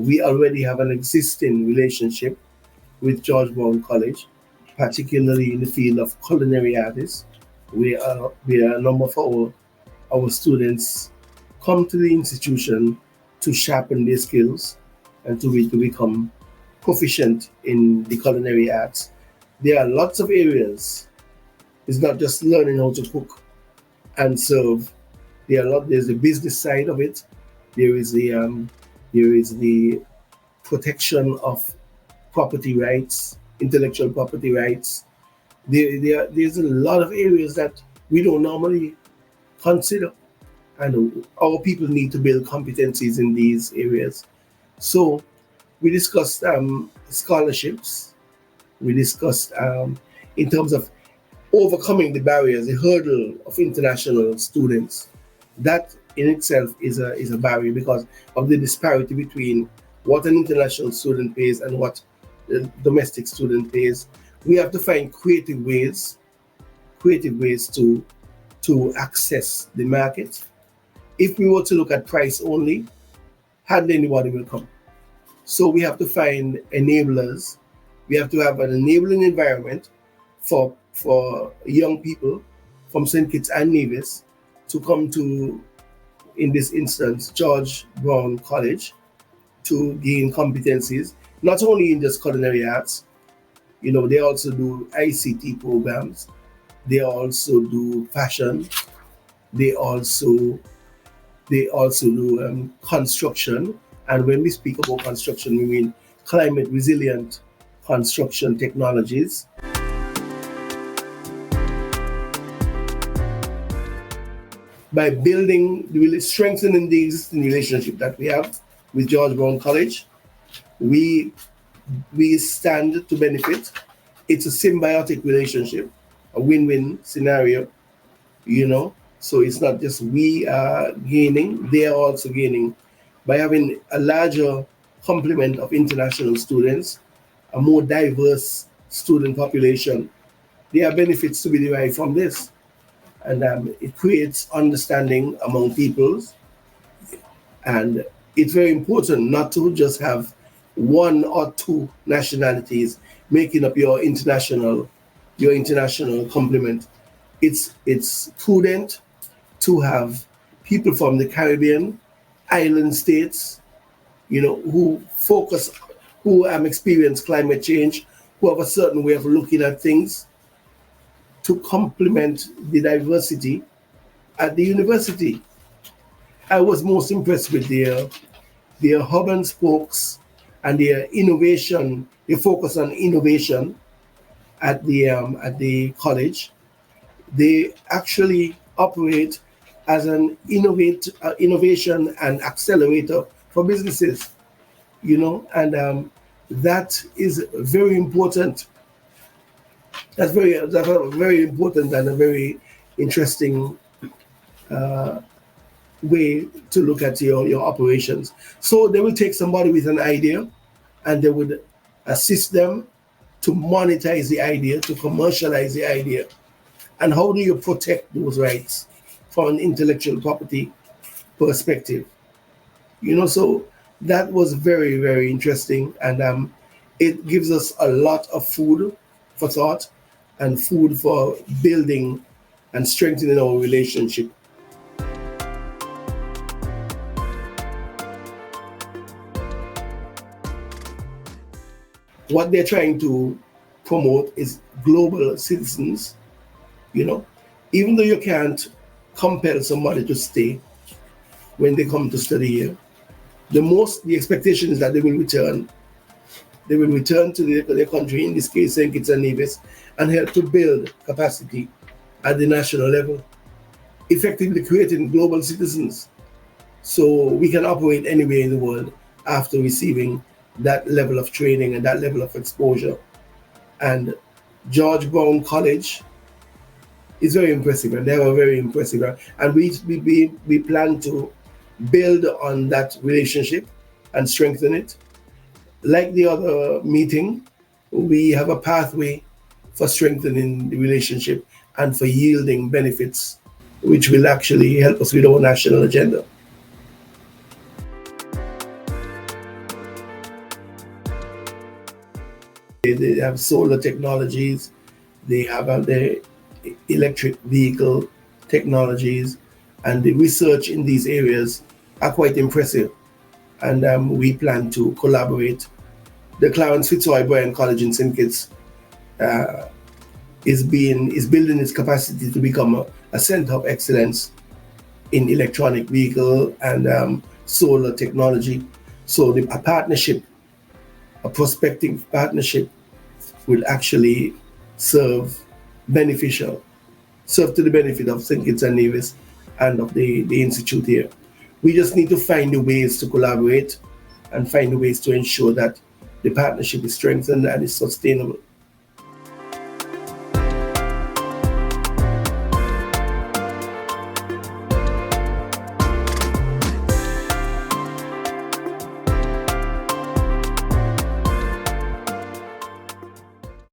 We already have an existing relationship with George Brown College, particularly in the field of culinary artists. We are a number of our students come to the institution to sharpen their skills and to become proficient in the culinary arts. There are lots of areas. It's not just learning how to cook and serve. There's the business side of it. There is the protection of property rights, intellectual property rights. There's a lot of areas that we don't normally consider, and our people need to build competencies in these areas. So we discussed scholarships. We discussed in terms of overcoming the barriers, the hurdle of international students. That in itself is a barrier because of the disparity between what an international student pays and what the domestic student pays. We have to find creative ways to access the market. If we were to look at price only, hardly anybody will come. So we have to find enablers. We have to have an enabling environment for young people from St. Kitts and Nevis to come to, in this instance, George Brown College to gain competencies, not only in just culinary arts. They also do ICT programs. They also do fashion. They also do construction. And when we speak about construction, we mean climate resilient construction technologies. By strengthening the existing relationship that we have with George Brown College, we stand to benefit. It's a symbiotic relationship, a win-win scenario, So it's not just we are gaining, they are also gaining. By having a larger complement of international students, a more diverse student population, there are benefits to be derived from this. And it creates understanding among peoples. And it's very important not to just have one or two nationalities making up your international complement. It's prudent to have people from the Caribbean, island states, who experience climate change, who have a certain way of looking at things, to complement the diversity at the university. I was most impressed with their hub and spokes and their innovation, their focus on innovation at the college. They actually operate as an innovation and accelerator for businesses, and that is very important. That's very important and a very interesting way to look at your operations. So they will take somebody with an idea and they would assist them to monetize the idea, to commercialize the idea. And how do you protect those rights from an intellectual property perspective? So that was very, very interesting. And it gives us a lot of food for thought and food for building and strengthening our relationship. What they're trying to promote is global citizens, Even though you can't compel somebody to stay when they come to study here, the expectation is that they will return. They will return to their country, in this case, St. Kitts and Nevis, and help to build capacity at the national level, effectively creating global citizens. So we can operate anywhere in the world after receiving that level of training and that level of exposure. And George Brown College is very impressive, and they are very impressive. And we plan to build on that relationship and strengthen it. Like the other meeting, we have a pathway for strengthening the relationship and for yielding benefits, which will actually help us with our national agenda. They have solar technologies, they have the electric vehicle technologies, and the research in these areas are quite impressive. And we plan to collaborate. The Clarence Fitzroy Bryan College in St. Kitts is building its capacity to become a center of excellence in electronic vehicle and solar technology. So a partnership, a prospective partnership, will actually serve beneficial, serve to the benefit of St. Kitts and Nevis and of the institute here. We just need to find the ways to collaborate and find the ways to ensure that the partnership is strengthened and is sustainable.